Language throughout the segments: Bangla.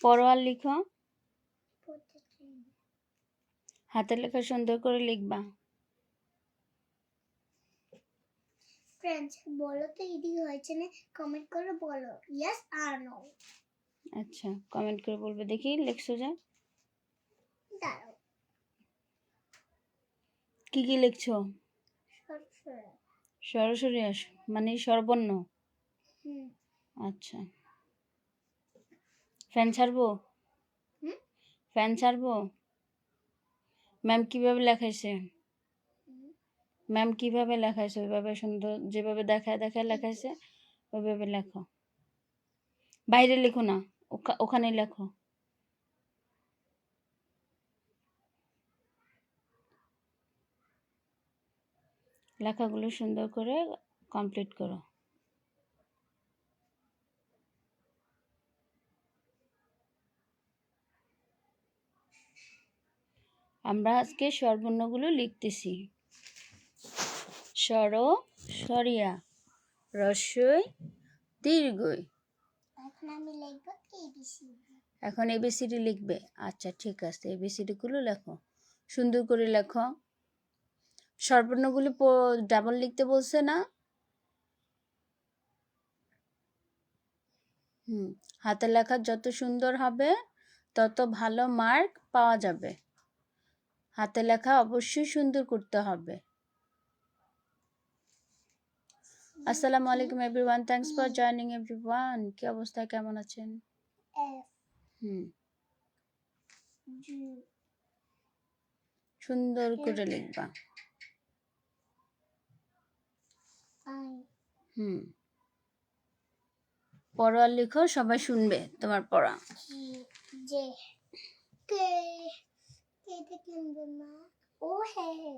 পড়ো আর লিখো। হাতের লেখা সুন্দর করে লিখবা। ফ্রেন্ডস বলো তো ইদি হয়েছে না, কমেন্ট করে বলো ইয়েস আর নো। আচ্ছা, কমেন্ট করে বলবে। দেখি লিখছো যা। দাঁড়াও, কি কি লিখছো? সরসরা। সরাসরি মানে স্বরবর্ণ। হুম। আচ্ছা, ফ্যান ছাড়বো? হুম? ফ্যান ছাড়বো? ম্যাম কিভাবে লেখাইছে? ম্যাম কিভাবে লেখাইছে ওইভাবে সুন্দর, যেভাবে দেখায় দেখায় লেখাইছে ওইভাবে লেখো। বাইরে লেখো না, ওখানে লেখো। লেখাগুলো সুন্দর করে কমপ্লিট করো। আমরা আজকে স্বরবর্ণগুলো লিখতেছি। স্বর, সরিয়া, রস্বই, দীর্ঘই। এখন আমি লিখব এবিসিডি। এখন এবিসিডি লিখবে? আচ্ছা ঠিক আছে, এবিসিডি গুলো লেখো, সুন্দর করে লেখো। স্বরবর্ণগুলো ডাবল লিখতে বলছে না? হাতের লেখা যত সুন্দর হবে তত ভালো মার্ক পাওয়া যাবে। হাতের লেখা অবশ্যই সুন্দর করতে হবে। আসসালামু আলাইকুম everyone, thanks for joining everyone. কি অবস্থা, কেমন আছেন? সুন্দর করে লিখবা। পড়ো আর লিখো, সবাই শুনবে তোমার পড়া। যে কে কে কিনবে মা? ও হ্যাঁ,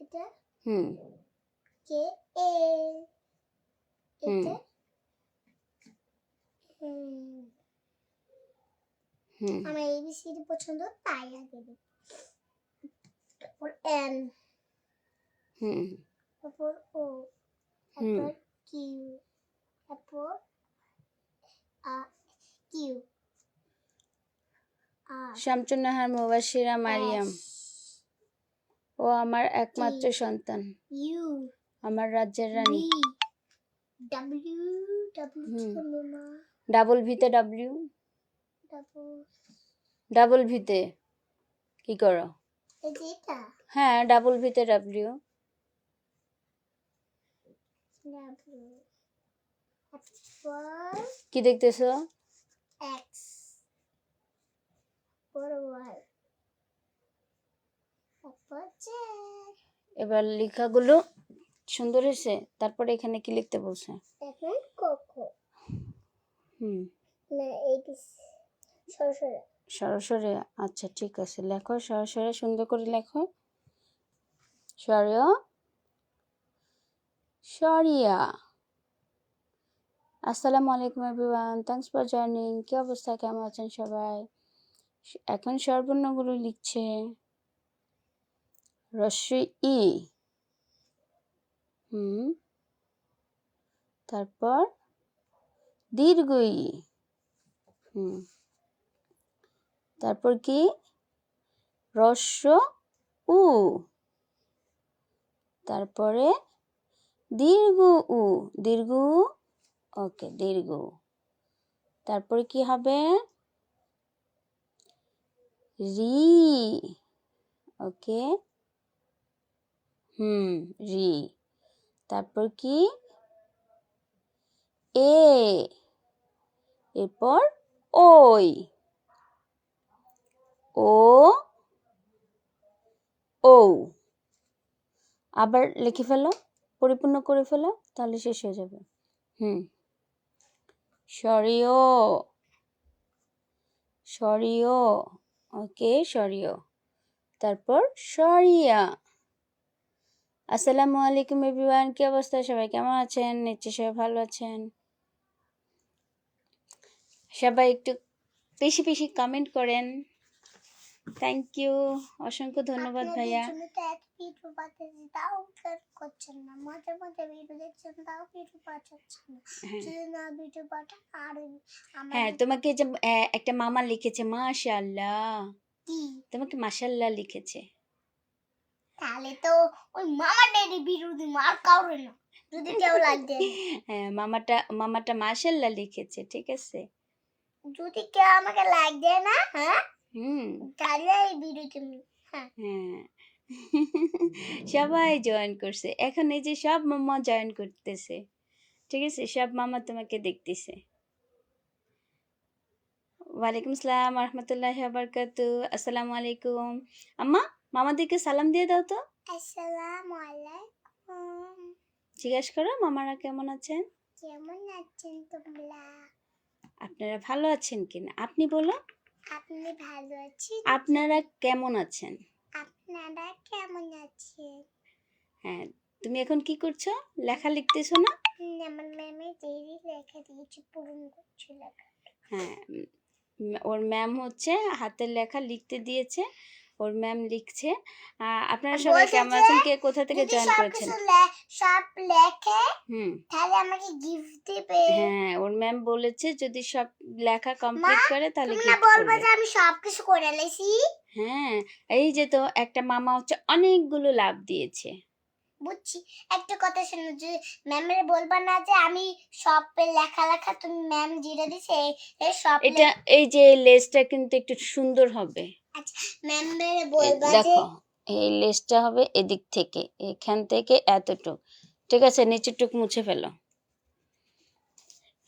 এটা কে এ, এটা আমার এবিসিডি পছন্দ, তাই আগে দিই। তারপর এন, তারপর ও, তারপর কিউ, তারপর কিউ, শামসুন্নাহার মুবাশশিরা মারিয়াম। ও আমার একমাত্র সন্তান, ইউ আমার রাজ্যের রানী। ডাব্লিউ, ডাবল ভিতে ডাব্লিউ, ডাবল ভিতে কি করো? এটা হ্যাঁ, ডাবল ভিতে ডাব্লিউ। কি দেখতেছো? এক্স, বড় ওয়াই, তারপর জেড। এবার লেখাগুলো সুন্দর হয়েছে, তারপরে এখানে কি লিখতে বলছে? এখন কোকো। না এইটা সরাসরি সরাসরি। আচ্ছা ঠিক আছে, লেখো সরাসরি, সুন্দর করে লেখো। সরিয়া, সরিয়া। আসসালামু আলাইকুম এভরিওয়ান, থ্যাঙ্কস ফর জয়েনিং। কি অবস্থা, কেমন আছেন সবাই? এখন স্বরবর্ণগুলো লিখছে। রস্বই ই, তারপর দীর্ঘ ই, তারপর কি? রস্ব উ, তারপরে দীর্ঘ উ, দীর্ঘ উ, ওকে দীর্ঘ উ। তারপরে কি হবে? রি, ওকে রি। তারপর কি? এ, এরপর ওই, ও, ও। আবার লিখে ফেলো, পরিপূর্ণ করে ফেলো, তাহলে শেষ হয়ে যাবে। সরিও, সরিও, ওকে সরিও। তারপর সরিয়া। আসসালামু আলাইকুম এভরিওয়ান, কি অবস্থা সবাই, কেমন আছেন? নিশ্চয়ই সবাই ভালো আছেন। সবাই একটু বেশি বেশি কমেন্ট করেন। থ্যাংক ইউ, অসংখ্য ধন্যবাদ আপনাদের ভাইয়া। জন্য তো এক ভিডিও পাঠাচ্ছি তাও করছেন না, মাঝে মাঝে ভিডিও দেখছেন তাও ভিডিও পাঠাচ্ছেন না। হ্যাঁ যদি না ভিডিও পাঠান আর আমার হ্যাঁ, তোমাকে যে একটা মামা লিখেছে মাশাআল্লাহ, কি তোমাকে মাশাআল্লাহ লিখেছে। তাহলে তো ওই মামা ডেডি বিরোধী আর কাউরে না, যদি কেউ লাইক দেন, হ্যাঁ, মামাটা মাশাআল্লাহ লিখেছে, ঠিক আছে। যদি কেউ আমাকে লাইক দেয় না, হ্যাঁ হুম। তাহলে এই ভিডিওতে হ্যাঁ হ্যাঁ। সবাই জয়েন করছে এখন, এই যে সব মামা জয়েন করতেছে, ঠিক আছে, সব মামা তোমাকে দেখতেছে। ওয়ালাইকুম আসসালাম রহমতুল্লাহি ওয়া বারাকাতু। আসসালামু আলাইকুম। আম্মা, মামাদেরকে সালাম দিয়ে দাও তো, আসসালামু আলাইকুম, জিজ্ঞেস করো মামারা কেমন আছেন। কেমন আছেন তোমরা? আপনারা ভালো আছেন কিনা আপনি বলো, আপনি ভালো আছেন? আপনারা কেমন আছেন। আপনারা কেমন আছেন? হ্যাঁ, তুমি এখন কি করছো, লেখা লিখতেছো না? আমার ম্যামে দেরি লেখা দিয়েছে, পূরণ করছে লেখা। হ্যাঁ, ওর ম্যাম হচ্ছে হাতের লেখা লিখতে দিয়েছে, ওর ম্যাম লিখছে। আপনারা সবাই বলছে কেমন যে আছেন, কে কোথা থেকে যদি জয়েন সব করেছেন। কিছু সব লেখে হুম। তাহলে আমাকে গিফট দিবে। হ্যাঁ, ওর ম্যাম বলেছে যদি সব লেখা মা কমপ্লিট করে তাহলে তুমি না গিফট বলবা করবে। যে আমি সব কিছু করে লেছি? হ্যাঁ, এই যে তো একটা মামা হচ্ছে অনেকগুলো লাভ দিয়েছে। বুঝছি, একটা কথা শোনো, যে ম্যামের বলবা না যে আমি সব লেখা লেখা তুমি ম্যাম যেটা দিছে এই সব এটা এই যে লেসটা কিন্তু একটু সুন্দর হবে। আচ্ছা, ম্যামের বলবা যে দেখো, এই লেসটা হবে এদিক থেকে, এখান থেকে এতটুক, ঠিক আছে, নিচেরটুক মুছে ফেলো।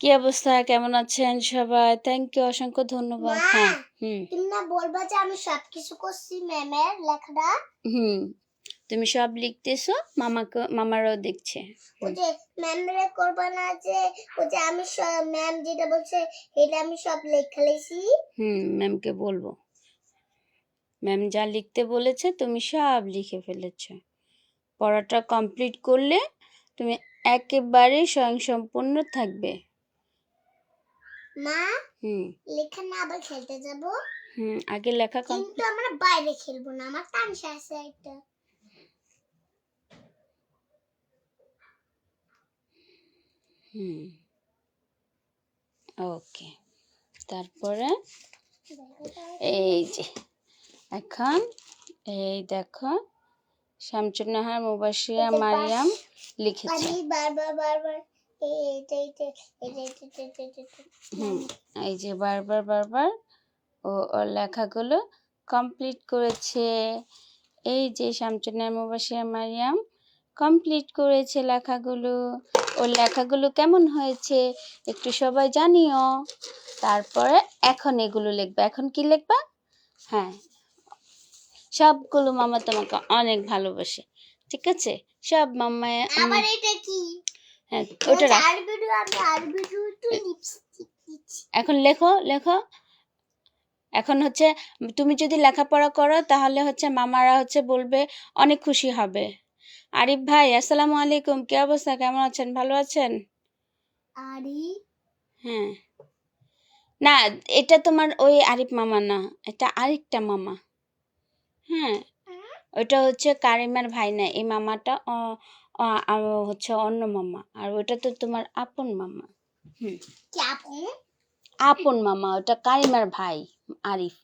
কি অবস্থা, কেমন আছেন সবাই, থ্যাংক ইউ, অসংখ্য ধন্যবাদ। মা হ্যাঁ। হুম। তুমি না বলবা যে আমি সব কিছু করছি ম্যামের লেখাটা? হুম, তুমি সব লিখতেছো, মামারাও দেখছে। ওই যে ম্যামের করবা না যে ওই যে আমি ম্যাম যেটা বলছে এটা আমি সব লেখা লেছি? ম্যামকে বলবো, ম্যাম যা লিখতে বলেছে তুমি সব লিখে ফেলেছো। পড়াটা কমপ্লিট করলে তুমি একেবারে স্বয়ংসম্পূর্ণ থাকবে। মা হুম। লেখা না আবার খেলতে যাব? আগে লেখা কিন্তু আমরা বাইরে খেলবো না, আমার তানসা আছে একটা। ওকে, তারপরে এই যে এখন এই দেখো, শামসুন্নাহার মুবাশশিরা মারিয়াম লিখেছে। আমি বারবার বারবার এই যে বারবার ও ওর লেখাগুলো কমপ্লিট করেছে। এই যে শামসুন্নাহার মুবাশশিরা মারিয়াম কমপ্লিট করেছে লেখাগুলো। ওর লেখাগুলো কেমন হয়েছে একটু সবাই জানিও। তারপরে এখন এগুলো লিখবে। এখন কি লিখবা? হ্যাঁ, সবগুলো মামা তোমাকে অনেক ভালোবাসে, ঠিক আছে, সব মামা। আবার এটা কি? হ্যাঁ, ওটা রাখ। আর ভিডিও তো লিপস্টিক দিচ্ছি। এখন লেখো। এখন হচ্ছে তুমি যদি লেখাপড়া করো তাহলে হচ্ছে মামারা হচ্ছে বলবে, অনেক খুশি হবে। আরিফ ভাই, আসসালামু আলাইকুম, কি অবস্থা, কেমন আছেন, ভালো আছেন? হ্যাঁ, না, এটা তোমার ওই আরিফ মামা না, এটা আরেকটা মামা। হ্যাঁ, ওটা হচ্ছে কারিমার ভাই না, এই মামাটা হচ্ছে অন্য মামা, আর ওটা তো তোমার আপন মামা। কি আপন? আপন মামা, ওটা কারিমার ভাই আরিফ।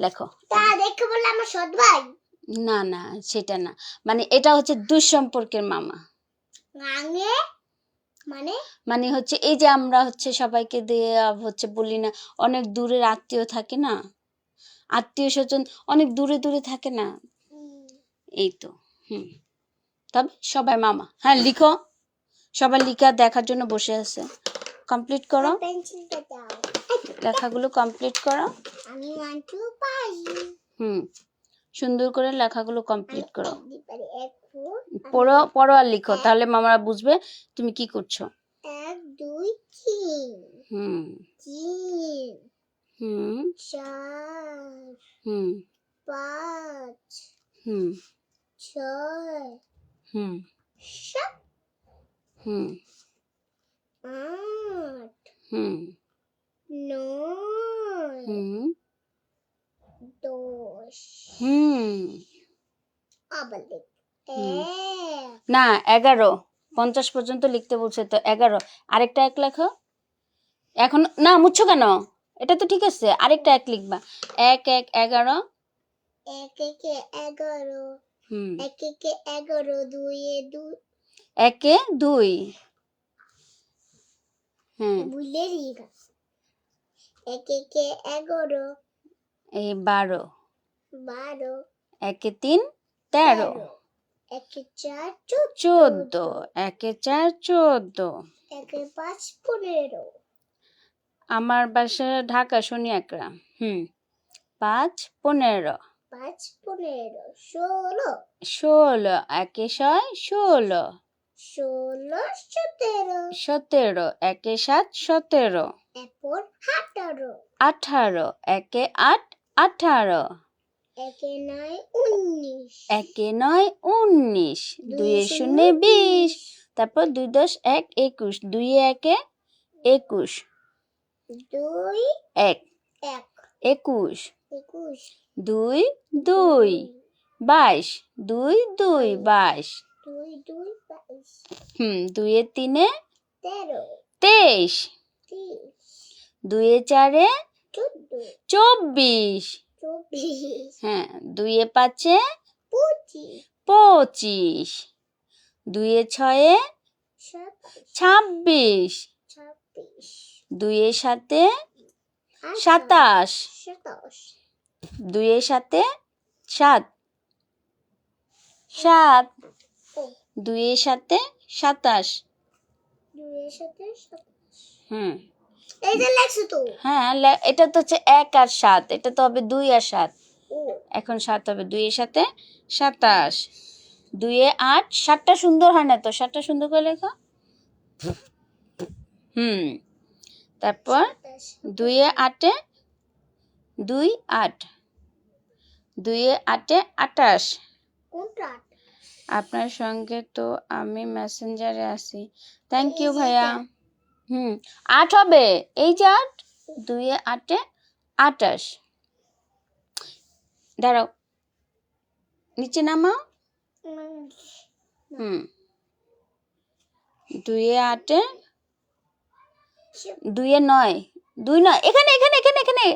লেখো। তা দেখে বলে আমার সৎ ভাই? না, সেটা না, মানে এটা হচ্ছে দুঃসম্পর্কের মামা। মানে হচ্ছে এই যে আমরা হচ্ছে সবাইকে দিয়ে হচ্ছে বলি না, অনেক দূরের আত্মীয় থাকে না, আত্মীয় স্বজন অনেক দূরে থাকে না, এই তো। তবে সবাই মামা। হ্যাঁ, লিখো, সবাই লিখা দেখার জন্য বসে আছে। কমপ্লিট করো, পেন্সিলটা দাও, লেখাগুলো কমপ্লিট করো। আমি 1 2 পাই। সুন্দর করে লেখাগুলো কমপ্লিট করো। পড়ো পড়ো আর লিখো, তাহলে মামারা বুঝবে তুমি কি করছো। 1 2 3 4 5 6 7 8 9 10 আবার দেখ না 11 50 পর্যন্ত লিখতে বলছে তো 11 আরেকটা এক লেখো এখন না মুছছো কেন এটা তো ঠিক আছে আরেকটা এক লিখবা 1 1 11 1 একে 11 হুম 1 একে 11 2 এ 2 1 এ 2 হুম ভুলে গেছি 1 একে 11 এই 12 12 1 এ 3 13 1 এ 4 14 1 এ 4 14 1 এ 5 15 আমার বাসা ঢাকা শনিয়াকড়া 5 15 5 15 16 16 1 এ 6 16 16 17 17 1 এ 7 17 এরপর 18 18 1 এ 8 18 1 এ 9 19 1 এ 9 19 2 এ 0 20 তারপর 2 10 1 21 2 এ 1 এ 21 2 1 1 21 21 2 2 22 2 2 22 2 2 22 2 এ 3 এ 13 23 30 2 এ 4 এ 14 24 24 হ্যাঁ 2 এ 5 এ 25 25 2 এ 6 এ 27 26 26 2 এ 7 এ 27 27 2 এ 7 এ 7 7 2 এ 7 এ 27 2 এর সাথে 27 হুম এই যে লেখছো তো হ্যাঁ এটা তো হচ্ছে 1 আর 7 এটা তো হবে 2 আর 7 ও এখন 7 হবে 2 এর সাথে 27 2 এ 8 7টা সুন্দর হয় না তো 7টা সুন্দর করে লেখো তারপর 2 এ 8 এ 2 8 2 এ 8 এ 28 কোনটা আপনার সঙ্গে তো আমি মেসেঞ্জারে আছি থ্যাংক ইউ ভাইয়া 8 হবে এই যে 8 2 এ 8 এ 28 দাঁড়াও নিচে নামাও 2 এ 8 এ 2 এ 9 2 9 এখানে এখানে এখানে এখানে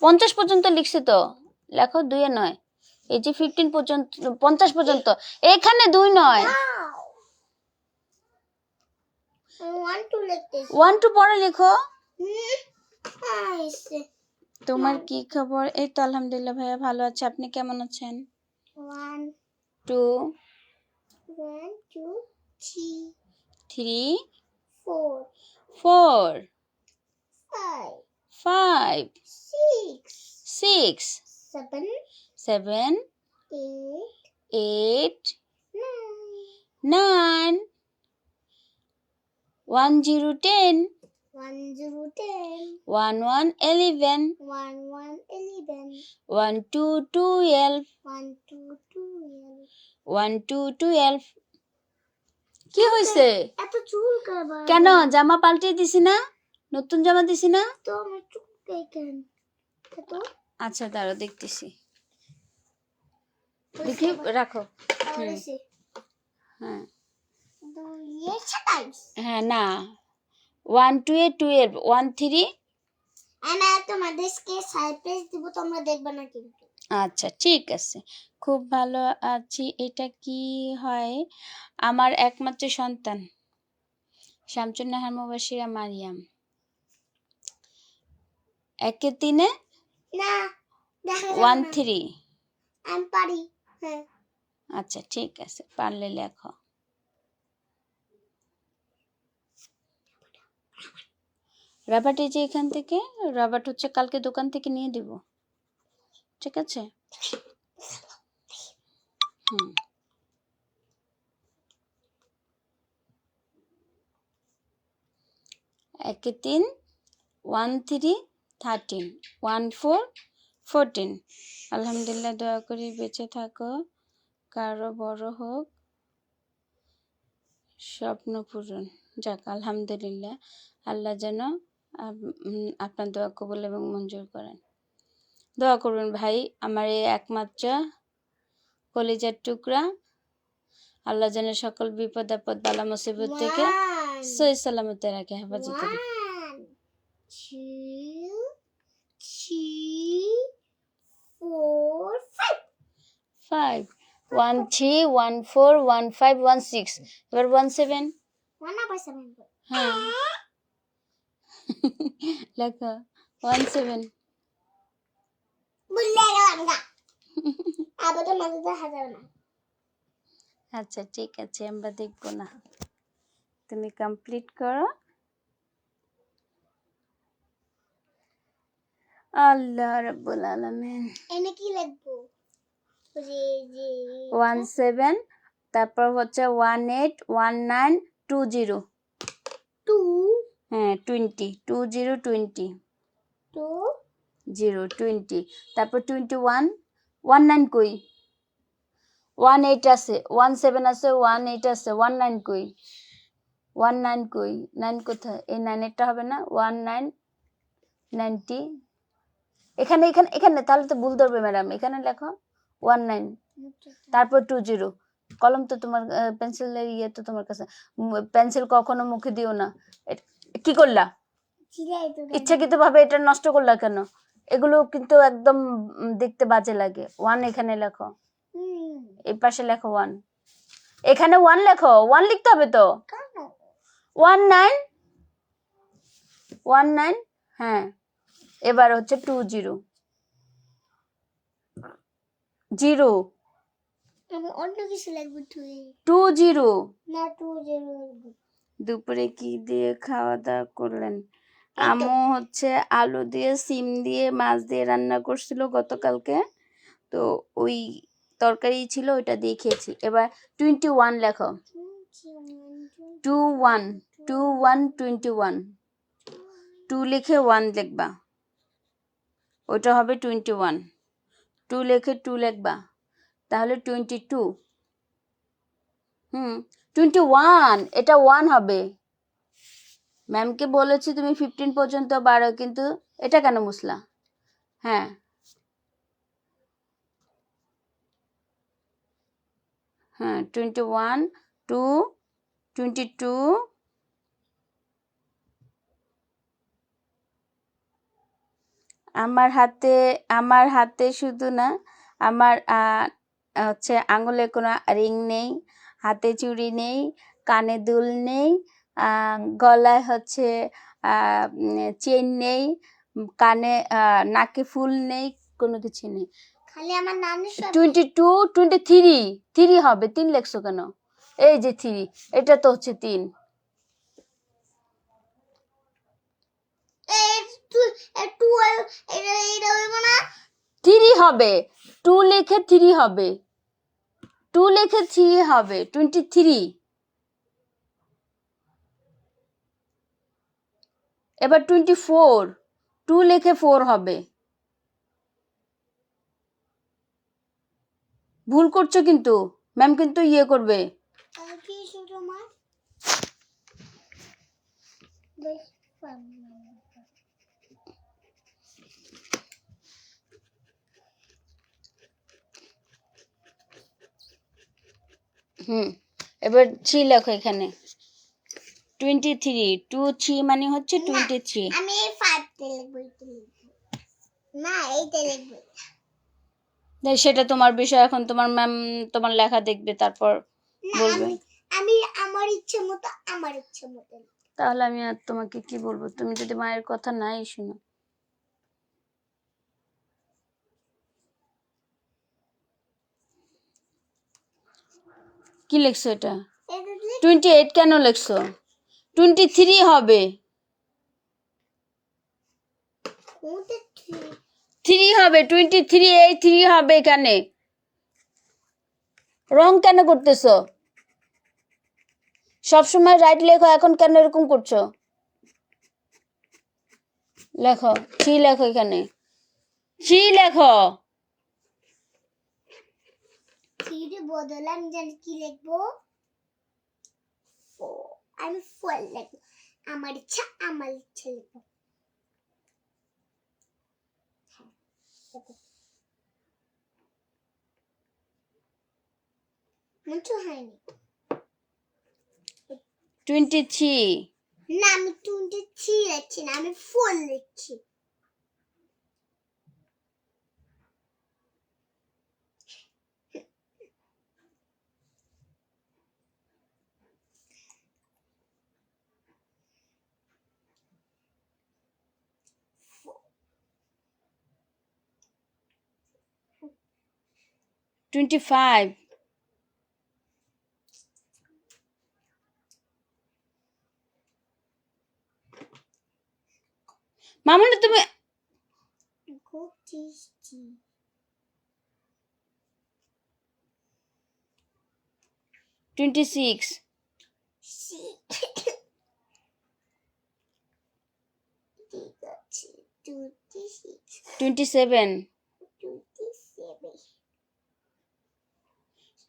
50 পর্যন্ত লিখছে তো লেখো 2 এ 9 এই যে 15 পর্যন্ত 50 পর্যন্ত এখানে 2 9 1 2 লিখতেছি 1 2 পরে লেখো আইসে তোমার কি খবর এই তো আলহামদুলিল্লাহ ভাইয়া ভালো আছে আপনি কেমন আছেন 1 2 1 2 3 4 4 5 5 6 6 7 7 8 8 9 9 1 0 10 1 0 10 1 1 11 1 1 11 1 2 12 1 2 12 1 2 12 কি হইছে এত চুল কারবার কেন জামা পাল্টে দিছি না নতুন জামা দিছি না তো আমার চুল কেন তো আচ্ছা দাঁড়াও দেখতেছি দেখি রাখো আইসে হ্যাঁ 2 এর 27 হ্যাঁ না 1 2 এ 12 1 3 আমি তোমাদেরকে সারপ্রাইজ দিব তোমরা দেখবে না কিন্তু আচ্ছা ঠিক আছে খুব ভালো আছি এটা কি হয় আমার একমাত্র সন্তান শামসুন্নাহার মুবাশিরা মারিয়াম 1 এ 3 এ না দেখা 1 3 আমি পারি হ্যাঁ আচ্ছা ঠিক আছে পারলে লেখো রাবাট এই যে এখান থেকে রাবাট হচ্ছে কালকে দোকান থেকে নিয়ে দিব ঠিক আছে একে 3 1 3 13 1 4 14 আলহামদুলিল্লাহ দোয়া করি বেঁচে থাকো কারো বড় হোক স্বপ্ন পূরণ যাক আলহামদুলিল্লাহ আল্লাহ যেন আপনার দোয়া কবুল এবং মঞ্জুর করেন দোয়া করবেন ভাই, আমার এই একমাত্র কলিজার টুকরা আল্লাহ যেন সকল বিপদ আপদ বালা মুসিবত থেকে সহি সালামতে রাখে, হেফাজতে রাখে। 1 2 3 4 5 5 1 3 1 4 1 5 1 6 এবার 1 7 হ্যাঁ লেখো 1 7 আচ্ছা ঠিক আছে, আমরা দেখবো না, তুমি কমপ্লিট করো। আল্লাহ রাব্বুল আলামিন। এনে কি লিখবো? 1 7 তারপর হচ্ছে 1 8 1 9 2 0 2 হ্যাঁ 20 2 0 20 2 0 20 তারপর 21 1 9 কই 1 8 আছে 1 7 আছে 1 8 আছে 1 9 কই 1 9 কই 9 কোথায়, এই 9 এরটা হবে না, 1 9 90 এখানে এখানে এখানে, তাহলে তো ভুল ধরবে ম্যাডাম, এখানে লেখো 1 9 তারপর 2 0 কলম তো তোমার পেন্সিলের ইয়ে তো তোমার কাছে, পেন্সিল কখনো মুখে দিও না। কি করলা, ইচ্ছাকৃত ভাবে এটা নষ্ট করলা কেন? এগুলো কিন্তু একদম দেখতে বাজে লাগে। 1 এখানে লেখো, এই পাশে লেখো 1, এখানে 1 লেখো, 1 লিখতে হবে তো। 1 9 1 9 হ্যাঁ এবার হচ্ছে 2 0 0 আমি অন্য কিছু লিখবো 2 0 না 2 0 দুপুরে কি দিয়ে খাওয়া দাওয়া করলেন? আম্মু হচ্ছে আলু দিয়ে সিম দিয়ে মাছ দিয়ে রান্না করছিল গতকালকে, তো ওই তরকারি ছিল, ওইটা দিয়ে খেয়েছি। এবার 21 লেখো, 2 1 2 1 21 2 লিখে 1 লিখবা, ওটা হবে 21, 2 লিখে 2 লিখবা, তাহলে 22 21 এটা 1 হবে। ম্যামকে বলেছি তুমি 15 পর্যন্ত বাড়ো, কিন্তু এটা কেন মুসলা? হ্যাঁ 21 2 22 আমার হাতে শুধু না, আমার হচ্ছে আঙুলে কোনো রিং নেই, হাতে চুড়ি নেই, কানে দুল নেই, গলায় হচ্ছে চেন নেই, কানে নাকে ফুল নেই, কোনো কিছু নেই। খালি আমার নানি 22 23 3 হবে, 3 লেখছো কেন? এই যে 3, এটা তো হচ্ছে 3। 3 হবে, 2 লিখে 3 হবে, 2 লিখে 3 হবে 23। এবার 24, 2 লিখে 4 হবে। ভুল করছো কিন্তু, ম্যাম কিন্তু ইয়ে করবে। কি শুধু আমার এবার 3 লেখো এখানে, 23 2 3 মানে হচ্ছে 23। আমি 5 তে লিখবো, না এইটা লিখবো। সেটা তোমার বিষয়, এখন তোমার ম্যাম তোমার লেখা দেখবে, তারপর বলবে। আমি আমার ইচ্ছে মতো তাহলে আমি আর তোমাকে কি বলবো, তুমি যদি মায়ের কথা নাই শুনো। কি লিখছো এটা? 28 কেন লিখছো? 23 হবে, 3 হবে 23, এই 3 হবে এখানে। রং কেন করতেছো? সবসময় রাইট লেখো, এখন কেন এরকম করছো? লেখো 3 লেখো এখানে, 3 লেখো। 3 বদলে আমি জানি কি লিখবো। আমি 4 লিখবো, আমার ইচ্ছা লিখবো। মুন্টু হয়নি 23 না আমি 23 লিখছি না আমি 4 লিখছি25 মামুনি তুমি খুব টেস্টি 26 ঠিক আছে 26 27 27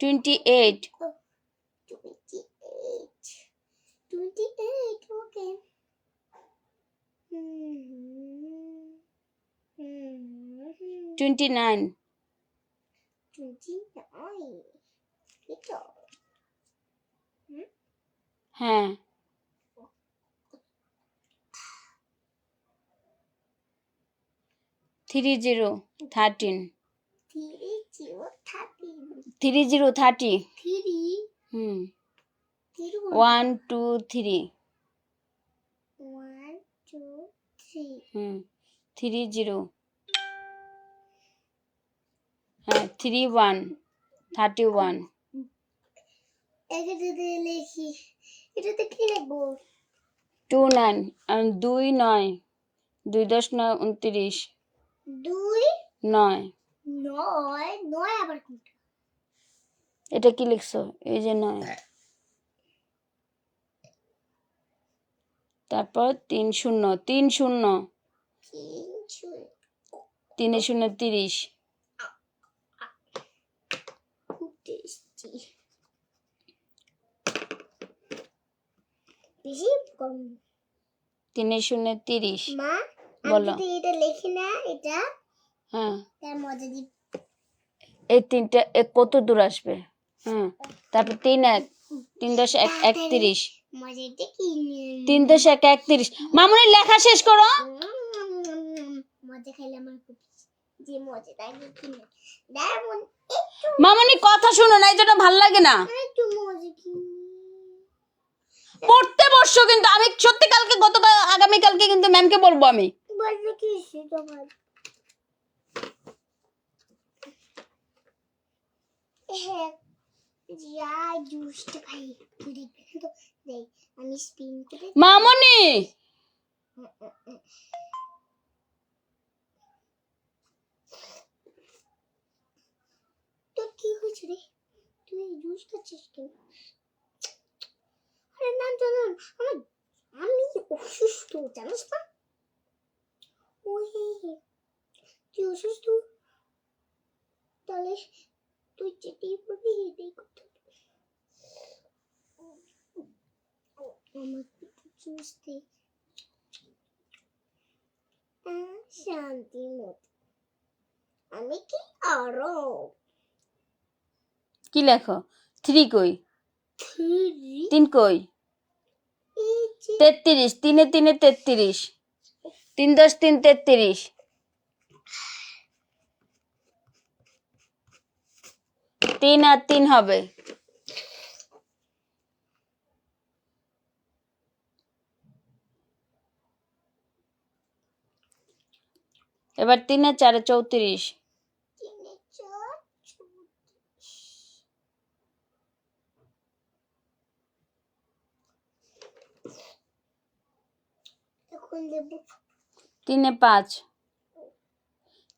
28 28 okay 29 29 এটা হ্যাঁ 30 13 30 30 হুম 1 2 3 হুম 30 হ্যাঁ 31 31 এটাতে লিখি এটাতে কি লিখবো 29 2 9 2 10 9 29 2 9 9 আবার কোনটা এটা কি লিখছো এই যে 9 তারপর 3 0 3 0 3 0 30 খুব টেস্টি বেশি কম 3 0 30 মা বলো। আমি যদি এটা লিখি না এটা হ্যাঁ তার মজা দি এই তিনটা কত দূর আসবে হ্যাঁ তারপর 3 1 3 10 1 31 মজাটা কি 3 10 1 31 মামুনি লেখা শেষ করো মজা খাইলে আমার খুব যে মজাটা কি না ডায়মন্ড মামুনি কথা শুনো না এটা ভালো লাগে না একটু মজা কি পড়তে বসছো কিন্তু আমি সত্যি কালকে গতকাল আগামী কালকে কিন্তু ম্যামকে বলবো আমি বলবে কি তোমার হ্যাঁ যা জুসটা খাই তুই দেখবি না তো দেখ আমি স্পিন করে মামুনি তোর কি হয়েছে রে তুই জুস খাচ্ছিস কেন আরে না জানো আমি অসুস্থ জানিস না ওই তুই অসুস্থ তাহলে তুই যেতেই পারবি এটাই করতে আমার জুস দে শান্তি মতো আমি কি আরো কি লেখো 3 কই 3 কই 33 3 3 33 3 10 3 33 3 আর 3 হবে এবার 3 আর 4 34 এখন দেব 3 5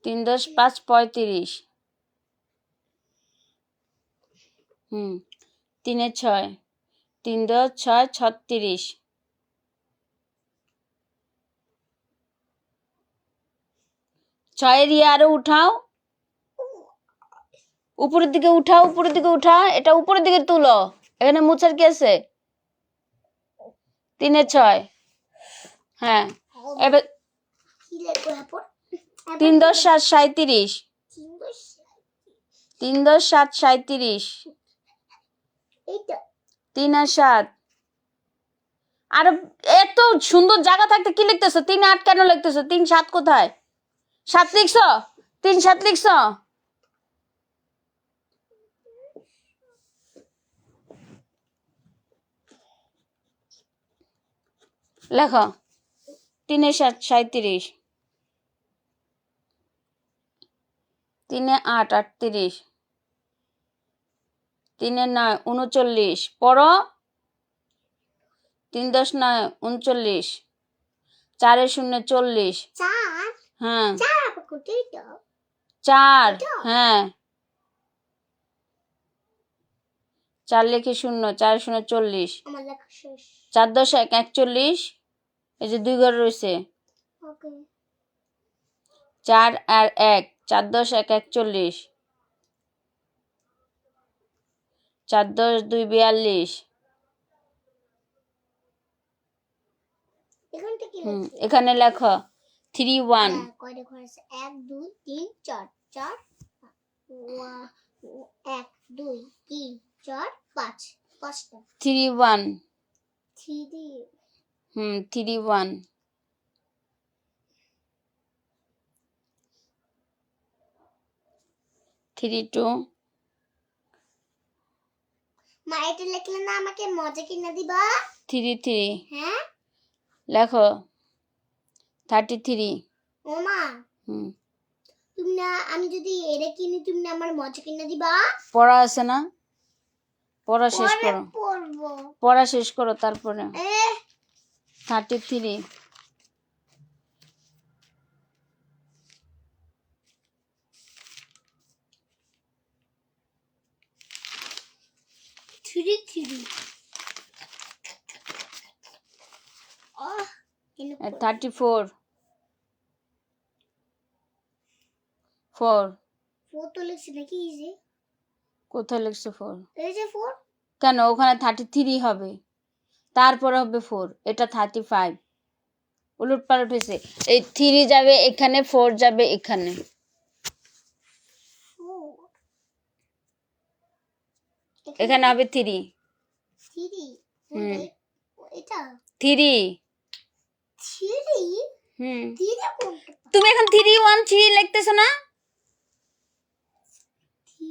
3 10 5 35 3 6 3 10 6 36 6 দিয়ে আরো উঠাও উপরের দিকে উঠা এটা উপরের দিকে তুলো এখানে মুছার কি আছে 3 6 হ্যাঁ এবার কি লেখো হ্যাপর তিন দশ সাত 37, 3 3 10 7 37, এইটা 3 আর 7। আর এত সুন্দর জায়গা থাকতে কি লিখতেছো? 3 8 কেন লিখতেছো? 3 7 কোথায়? 7 লিখছো? 3 7 লিখছো? লেখো 3 7 37, 3 8 38, 3 9 39, পড়ো। 3 10 9 39, 4 0 40, 4 হ্যাঁ 4 আবার কোথায় এটা? 4, এটা? হ্যাঁ 4 লিখে 0, 4 0 40, আমার লেখা শেষ। 4 10 1 41, এই যে 2 ঘর রয়েছে। ওকে 4 আর 1, 4 10 1 41, 4 10 2 42, এখানটা কি হুম লিখছি? এখানে লেখো 3 1, হ্যাঁ, কয়টা ঘর আছে? 1 2 3 4 4 1 2 3 4 5 5টা 3 1, 3 3 1, 3 2, মা এটা লিখলে না আমাকে মজা কিনে দিবা? 3 3, হ্যাঁ লেখো 33, ও মা হুম তুমি না আমি যদি এটা কিনি তুমি না আমার মজা কিনে দিবা? পড়া আছে না? পড়া শেষ পরে করো, পড়বো। পড়া শেষ করো তারপরে। এ 33, থ্রি আহ 34, 4, ফোর তো লিখছি নাকি এই যে কোথায় লিখছো 4? এই যে 4 কেন ওখানে 33 হবে, তারপরে হবে 4, এটা 35, উলট পালট হয়েছে। এই 3 যাবে এখানে, 4 যাবে এখানে। এখানে হবে 3, থ্রি হুম এটা 3, থ্রি হুম থ্রি কোনটা? তুমি এখন 3 1 3 লিখতেছো না? থ্রি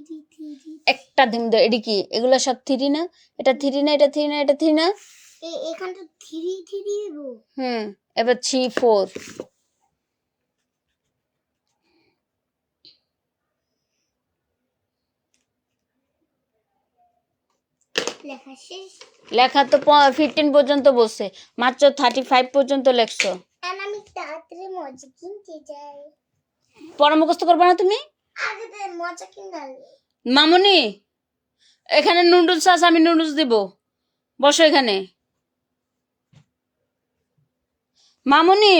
একটা দিন এডি কি এগুলো সব 3 না? এটা 3 না, এটা 3 না, এটা 3 না? এখানটা থ্রি গো এবার 3 4, লেখা শেষ। লেখা তো 15 পর্যন্ত বসছে, মাত্র 35 পর্যন্ত লেখছো। আর আমি তাড়াতাড়ি মজা কিনতে যাই। পড়া মুখস্থ করবে না তুমি? আগে তো মজা কিনতে মামুনি এখানে নুডলস আছে, আমি নুডলস দিব, বসো এখানে। মামুনি